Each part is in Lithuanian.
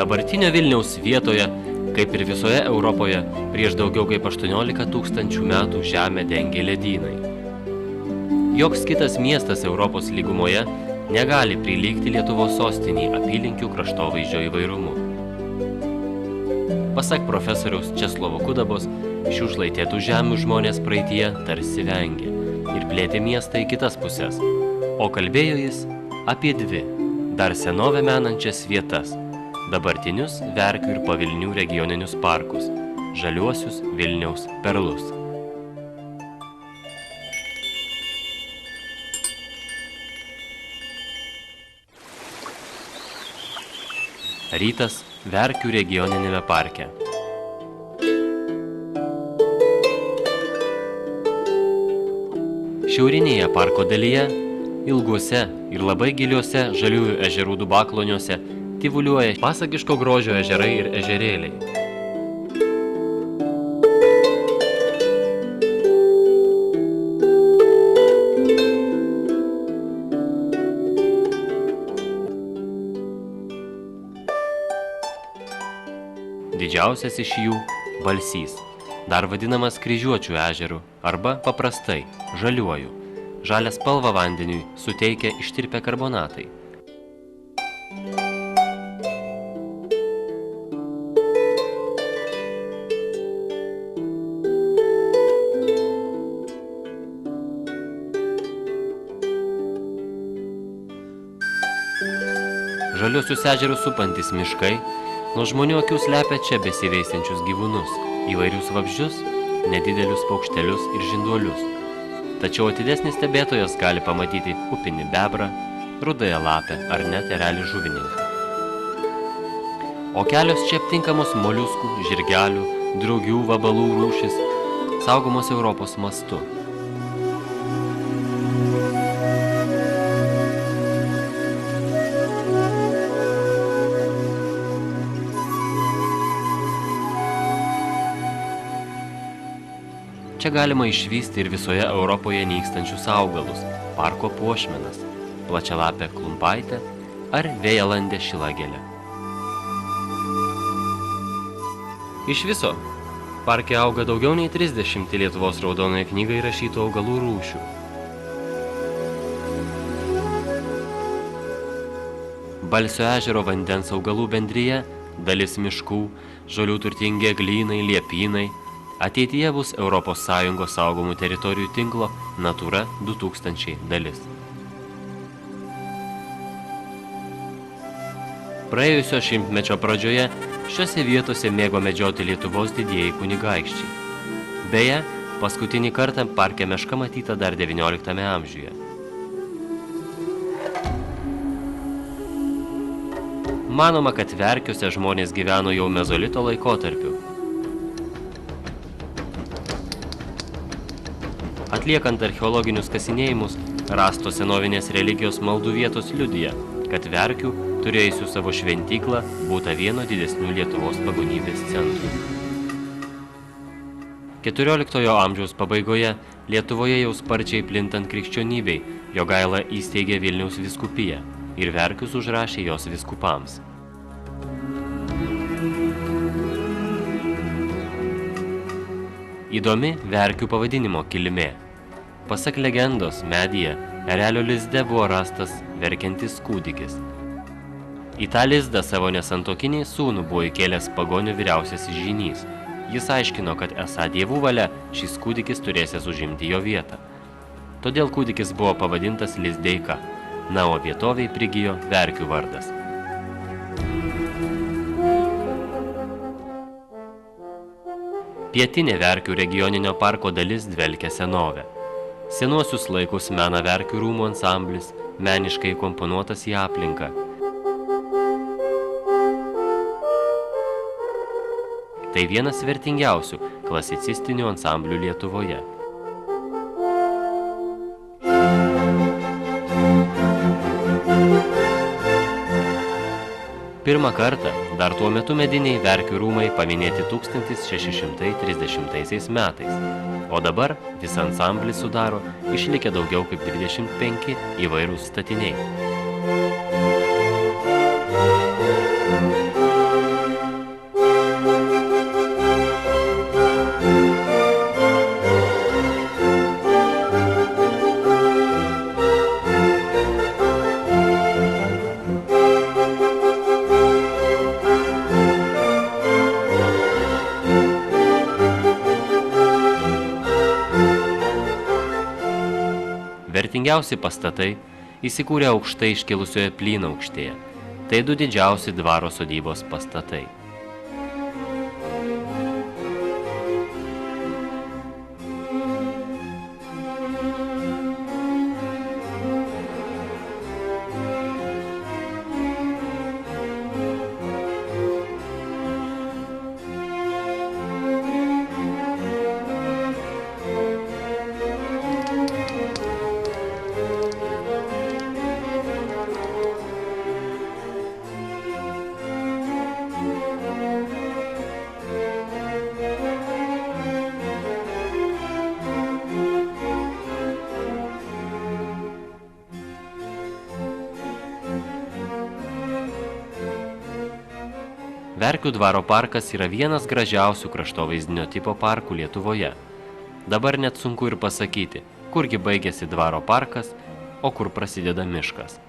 Dabartinio Vilniaus vietoje, kaip ir visoje Europoje, prieš daugiau kaip 18 000 metų žemę dengė ledynai. Joks kitas miestas Europos lygumoje negali prilygti Lietuvos sostiniai apylinkių kraštovaizdžio įvairumu. Pasak profesoriaus Česlovo Kudabos, šių šlaitėtų žemių žmonės praeityje tarsi vengė ir plėtė miestą į kitas pusės, o kalbėjo jis apie dvi, dar senovę menančias vietas – dabartinius Verkių ir Pavilnių regioninius parkus, žaliuosius Vilniaus perlus. Rytas Verkių regioninėme parke. Šiaurinėje parko dalyje, ilguose ir labai giliuose žaliųjų ežerų dubakloniuose tyvuliuoja pasakiško grožio ežerai ir ežerėliai. Didžiausias iš jų – Balsys, dar vadinamas Kryžiuočių ežeru arba paprastai – žaliuoju. Žalią spalvą vandeniui suteikia ištirpę karbonatai. Žaliuosius ežerus supantis miškai nuo žmonių akių slepia čia besiveisiančius gyvūnus, įvairius vabzdžius, nedidelius paukštelius ir žinduolius. Tačiau atidesnis stebėtojas gali pamatyti upinį bebrą, rudąją lapę ar net erelį žuvininką. O kelios čia aptinkamos moliuskų, žirgelių, drugių, vabalų rūšis, saugomos Europos mastu. Čia galima išvysti ir visoje Europoje nykstančius augalus, parko puošmenas, plačialapę klumpaitę ar vėjalandę šilagėlę. Iš viso, parke auga daugiau nei 30 Lietuvos raudonoje knygai įrašytų augalų rūšių. Balsio ežero vandens augalų bendrija, dalis miškų, žolių turtingi eglynai, liepynai, ateityje bus Europos Sąjungos saugomų teritorijų tinklo Natura 2000 dalis. Praėjusio šimtmečio pradžioje šiose vietose mėgo medžioti Lietuvos didieji kunigaikščiai. Beje, paskutinį kartą parke meška matyta dar 19 amžiuje. Manoma, kad Verkiuose žmonės gyveno jau mezolito laikotarpiu. Atliekant archeologinius kasinėjimus, rastos senovinės religijos maldų vietos liudija, kad Verkių, turėjusių savo šventyklą, būta vieno didesnių Lietuvos pagonybės centrų. 14 amžiaus pabaigoje Lietuvoje jau sparčiai plintant krikščionybei, Jogaila įsteigė Vilniaus vyskupiją ir Verkius užrašė jos vyskupams. Įdomi Verkių pavadinimo kilmė. Pasak legendos, medyje erelio lizde buvo rastas verkiantis kūdikis. Į tą lizdą savo nesantuokinį sūnų buvo įkėlęs pagonių vyriausiasis žynys. Jis aiškino, kad esą dievų valia šis kūdikis turėsęs užimti jo vietą. Todėl kūdikis buvo pavadintas Lizdeika, na o vietoviai prigijo Verkių vardas. Pietinė Verkių regioninio parko dalis dvelkia senovę. Senuosius laikus mena Verkių rūmų ansamblis, meniškai komponuotas į aplinką. Tai vienas vertingiausių klasicistinių ansamblių Lietuvoje. Pirmą kartą, dar tuo metu mediniai Verkių rūmai paminėti 1630 metais, o dabar visą ansamblį sudaro išlikę daugiau kaip 25 įvairūs statiniai. Vertingiausi pastatai įsikūrė aukštai iškilusioje plynaukštėje. Tai 2 didžiausi dvaro sodybos pastatai. Verkių dvaro parkas yra vienas gražiausių kraštovaizdinio tipo parkų Lietuvoje. Dabar net sunku ir pasakyti, kurgi baigėsi dvaro parkas, o kur prasideda miškas.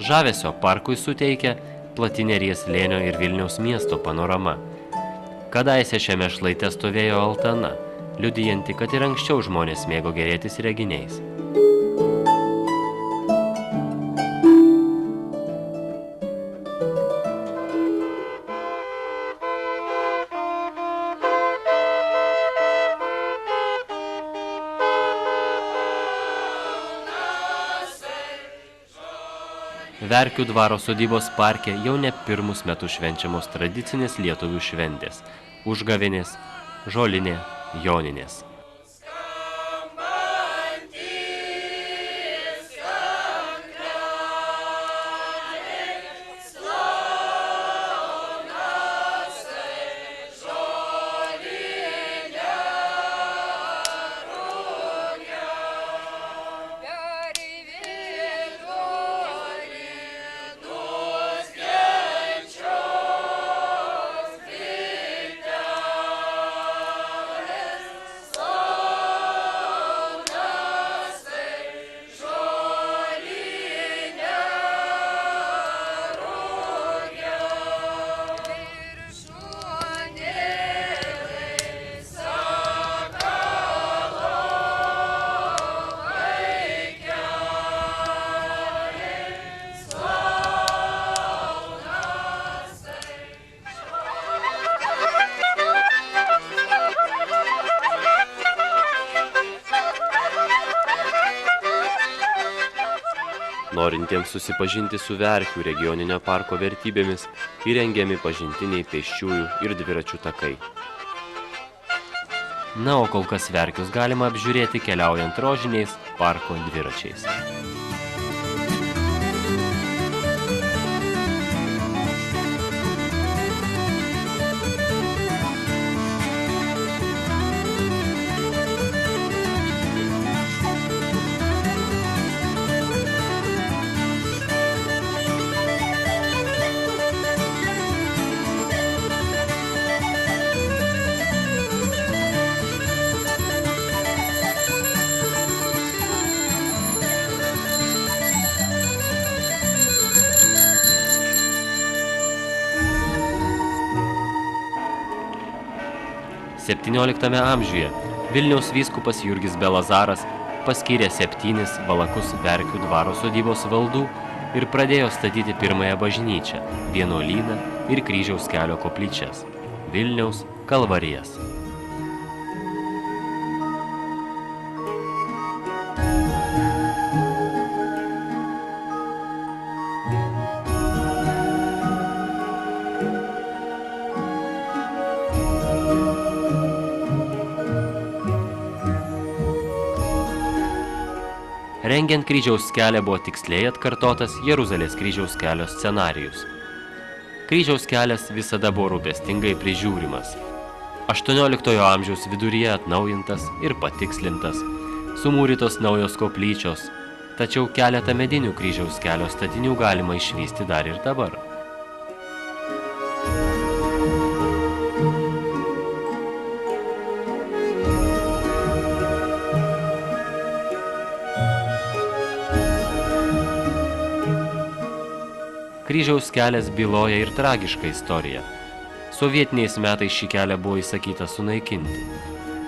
Žavesio parkui suteikia plati Neries slėnio ir Vilniaus miesto panorama. Kadaise šiame šlaite stovėjo altana, liudijanti, kad ir anksčiau žmonės mėgo gėrėtis reginiais. Verkių dvaro sodybos parke jau ne pirmus metus švenčiamos tradicinės lietuvių šventės – užgavėnės, žolinė, joninės. Norintiems susipažinti su Verkių regioninio parko vertybėmis įrengiami pažintiniai pėsčiųjų ir dviračių takai. Na, o kol kas Verkius galima apžiūrėti keliaujant rožiniais parko dviračiais. XVII amžiuje Vilniaus vyskupas Jurgis Belazaras paskyrė 7 valakus Verkių dvaro sodybos valdų ir pradėjo statyti pirmąją bažnyčią, vienuolyną ir Kryžiaus kelio koplyčias – Vilniaus Kalvarijas. Rengiant Kryžiaus kelią buvo tiksliai atkartotas Jeruzalės Kryžiaus kelio scenarijus. Kryžiaus kelias visada buvo rūpestingai prižiūrimas. 18 amžiaus viduryje atnaujintas ir patikslintas, sumūrytos naujos koplyčios, tačiau keletą medinių Kryžiaus kelio statinių galima išvysti dar ir dabar. Kryžiaus kelias byloja ir tragišką istoriją. Sovietiniais metais šį kelią buvo įsakyta sunaikinti.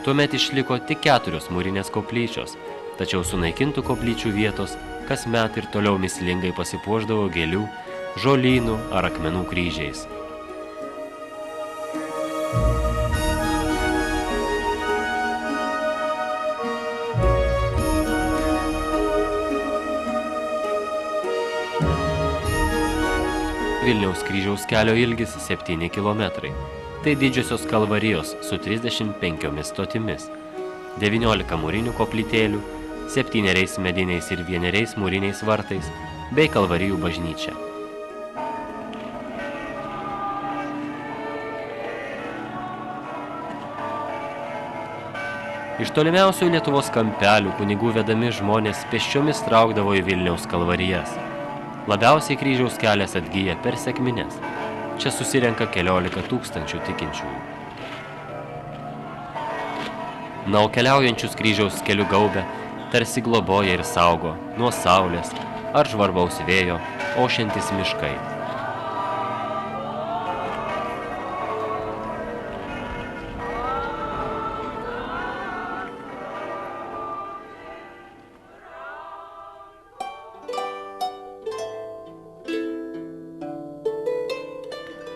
Tuomet išliko tik 4 mūrinės koplyčios, tačiau sunaikintų koplyčių vietos kasmet ir toliau mįslingai pasipuošdavo gėlių, žolynų ar akmenų kryžiais. Vilniaus Kryžiaus kelio ilgis 7 kilometrai. Tai didžiosios Kalvarijos su 35 stotimis, 19 mūrinių koplytėlių, 7 mediniais ir 1 mūriniais vartais bei Kalvarijų bažnyčia. Iš tolimiausių Lietuvos kampelių kunigų vedami žmonės pėsčiomis traukdavo į Vilniaus Kalvarijas. Labiausiai Kryžiaus kelias atgyja per sekmines. Čia susirenka 14 000 tikinčiųjų. Na, o keliaujančius Kryžiaus keliu gaubia, tarsi globoja ir saugo nuo saulės ar žvarbaus vėjo ošiantys miškai.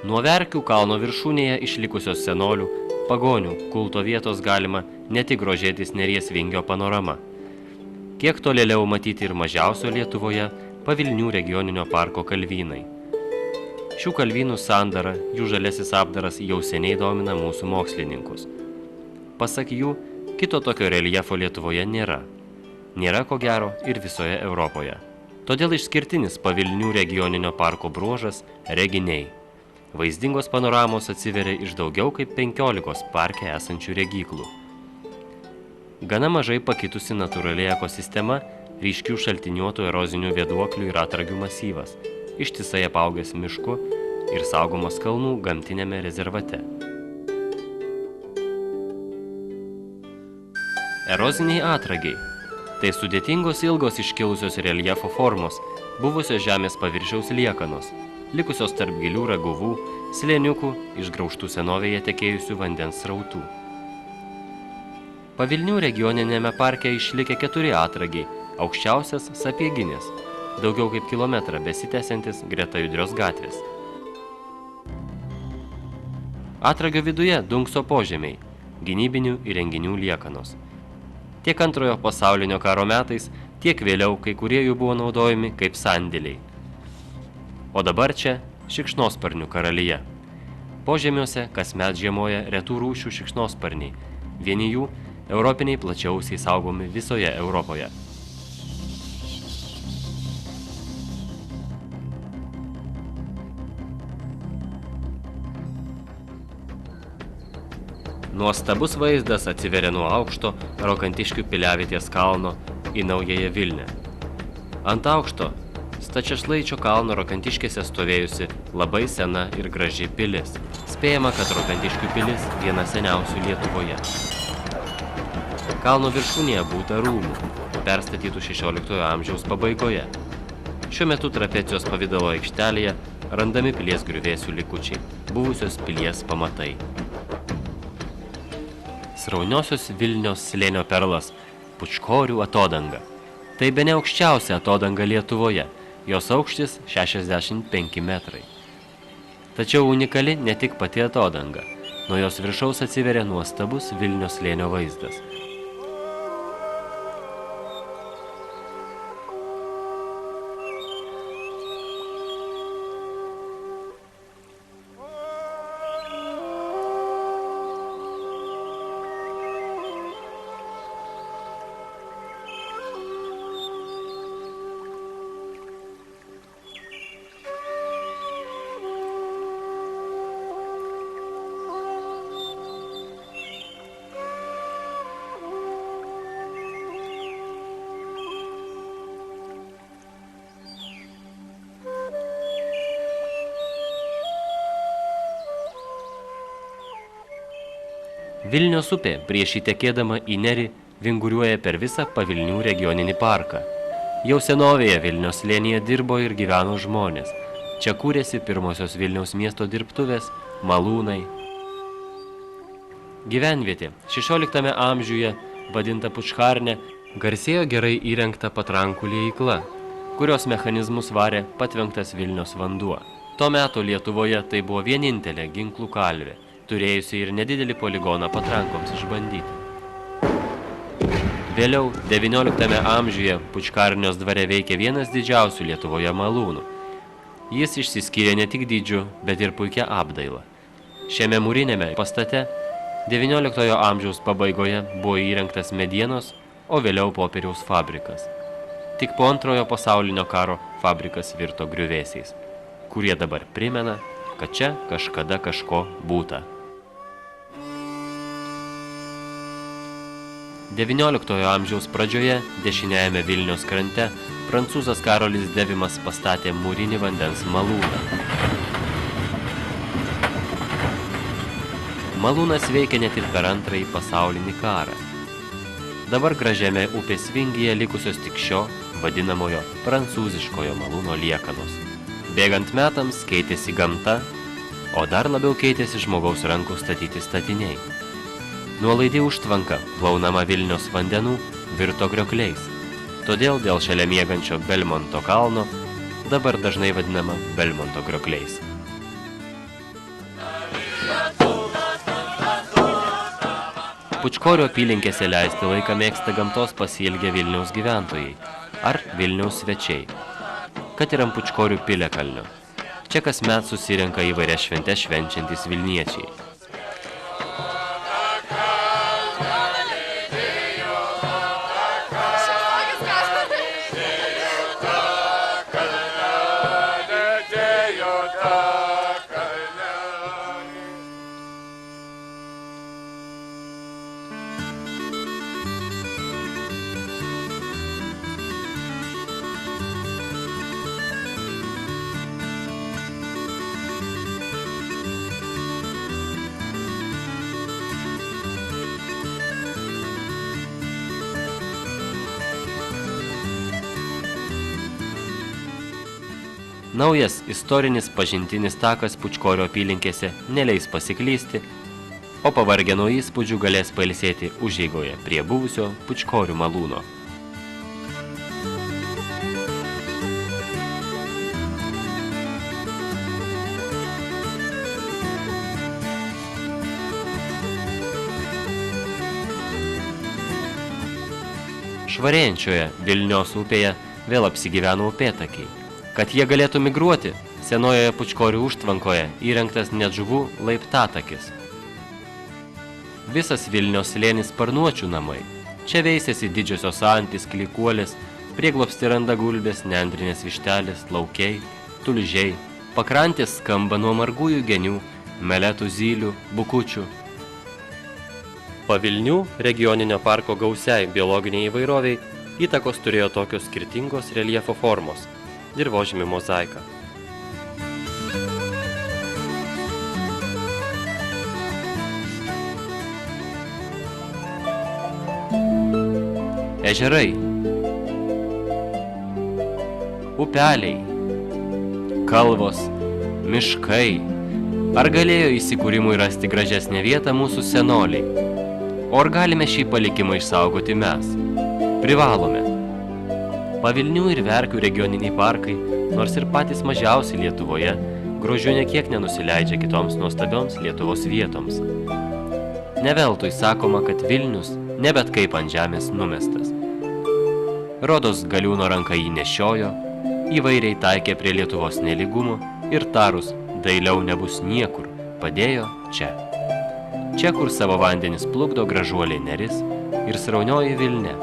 Nuo Verkių kalno viršūnėje išlikusios senolių, pagonių kulto vietos galima ne tik grožėtis Neries Vingio panorama. Kiek tolėliau matyti ir mažiausio Lietuvoje Pavilnių regioninio parko kalvynai. Šių kalvynų sandara, jų žalesis apdaras jau seniai domina mūsų mokslininkus. Pasak jų, kito tokio reljefo Lietuvoje nėra. Nėra ko gero ir visoje Europoje. Todėl išskirtinis Pavilnių regioninio parko bruožas – reginiai. Vaizdingos panoramos atsiveria iš daugiau kaip 15 parke esančių regyklų. Gana mažai pakitusi natūrali ekosistema, ryškių šaltiniuotų erozinių vėduoklių ir atragių masyvas, ištisai apaugęs mišku ir saugomos kalnų gamtinėme rezervate. Eroziniai atragiai – tai sudėtingos ilgos iškilusios reljefo formos, buvusios žemės paviršiaus liekanos, likusios tarp gilių raguvų, slėniukų, išgraužtų senovėje tekėjusių vandens srautų. Pavilnių regioninėme parke išlikę 4 atragiai, aukščiausias Sapieginės, daugiau kaip kilometrą besitęsiantis greta Judrios gatvės. Atragio viduje dunkso požemiai, gynybinių įrenginių liekanos. Tiek Antrojo pasaulinio karo metais, tiek vėliau kai kurie jų buvo naudojami kaip sandėliai. O dabar čia šikšnosparnių karalija. Požemiuose kasmet žiemoja retų rūšių šikšnosparniai. Vieni jų europiniai plačiausiai saugomi visoje Europoje. Nuostabus vaizdas atsiveria nuo aukšto Rokantiškių piliavietės kalno į Naująją Vilnią. Ant aukšto Stačiašlaičio kalno Rokantiškėse stovėjusi labai sena ir graži pilis. Spėjama, kad Rokantiškių pilis viena seniausių Lietuvoje. Kalno viršūnėje būta rūmų, perstatytų 16 amžiaus pabaigoje. Šiuo metu trapecijos pavidalo aikštelėje randami pilies griuvėsių likučiai, buvusios pilies pamatai. Srauniosios Vilnios slėnio perlas – Pučkorių atodanga. Tai bene aukščiausia atodanga Lietuvoje. Jos aukštis 65 metrai. Tačiau unikali ne tik pati atodanga. Nuo jos viršaus atsiveria nuostabus Vilnios slėnio vaizdas. Vilnios upė prieš įtekėdama į Nerį vinguriuoja per visą Pavilnių regioninį parką. Jau senovėje Vilnios slėnyje dirbo ir gyveno žmonės. Čia kūrėsi pirmosios Vilniaus miesto dirbtuvės, malūnai. Gyvenvietė 16 amžiuje, vadinta Pučkarne, garsėjo gerai įrengta patrankų liejykla, kurios mechanizmus varė patvenktas Vilnios vanduo. Tuo metu Lietuvoje tai buvo vienintelė ginklų kalvė, turėjusi ir nedidelį poligoną patrankoms išbandyti. Vėliau, XIX amžiuje, Pučkarnios dvare veikė vienas didžiausių Lietuvoje malūnų. Jis išsiskyrė ne tik dydžiu, bet ir puikia apdaila. Šiame mūrinėme pastate XIX amžiaus pabaigoje buvo įrengtas medienos, o vėliau popieriaus fabrikas. Tik po Antrojo pasaulinio karo fabrikas virto griuvėsiais, kurie dabar primena, kad čia kažkada kažko būta. XIX amžiaus pradžioje, dešiniajame Vilniaus krante, prancūzas Karolis Devimas pastatė mūrinį vandens malūną. Malūnas veikė net ir per Antrąjį pasaulinį karą. Dabar gražiame upės vingyje likusios tik šio vadinamojo prancūziškojo malūno liekanos. Bėgant metams keitėsi gamta, o dar labiau keitėsi žmogaus rankų statyti statiniai. Nuolaidi užtvanka, plaunama Vilniaus vandenų, virto kriokliais. Todėl dėl šalia miegančio Belmonto kalno dabar dažnai vadinama Belmonto kriokliais. Pučkorio apylinkėse leisti laiką mėgsta gamtos pasiilgę Vilniaus gyventojai ar Vilniaus svečiai, kad ir ant Pučkorių piliakalnio. Čia kasmet susirenka įvairias šventes švenčiantys vilniečiai. Naujas istorinis pažintinis takas Pučkorio apylinkėse neleis pasiklysti, o pavargę nuo įspūdžių galės pailsėti užeigoje prie buvusio Pučkorių malūno. Švarėjančioje Vilnios upėje vėl apsigyveno upėtakiai. Kad jie galėtų migruoti, senojoje Pučkorių užtvankoje įrengtas net žuvų laiptatakis. Visas Vilnios slėnis sparnuočių namai. Čia veisėsi didžiosios antys, klykuolės, prieglobstį randa gulbės, nendrinės vištelės, laukiai, tulžiai. Pakrantės skamba nuo margųjų genių, meletų zylių, bukučių. Pavilnių regioninio parko gausiai biologiniai įvairoviai įtakos turėjo tokios skirtingos reljefo formos – dirvožemių mozaika. Ežerai, upeliai, kalvos, miškai. Ar galėjo įsikūrimui rasti gražesnę vietą mūsų senoliai? O ar galime šį palikimą išsaugoti mes? Privalome. Pavilnių ir Verkių regioniniai parkai, nors ir patys mažiausi Lietuvoje, grožiu nekiek nenusileidžia kitoms nuostabioms Lietuvos vietoms. Neveltui sakoma, kad Vilnius ne bet kaip ant žemės numestas. Rodos Galiūno ranka jį nešiojo, įvairiai taikė prie Lietuvos nelygumų ir tarus dailiau nebus niekur, padėjo čia. Čia, kur savo vandenis plukdo gražuolė Neris ir sraunioji Vilnia,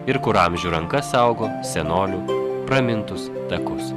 ir kur amžių ranka saugo senolių pramintus takus.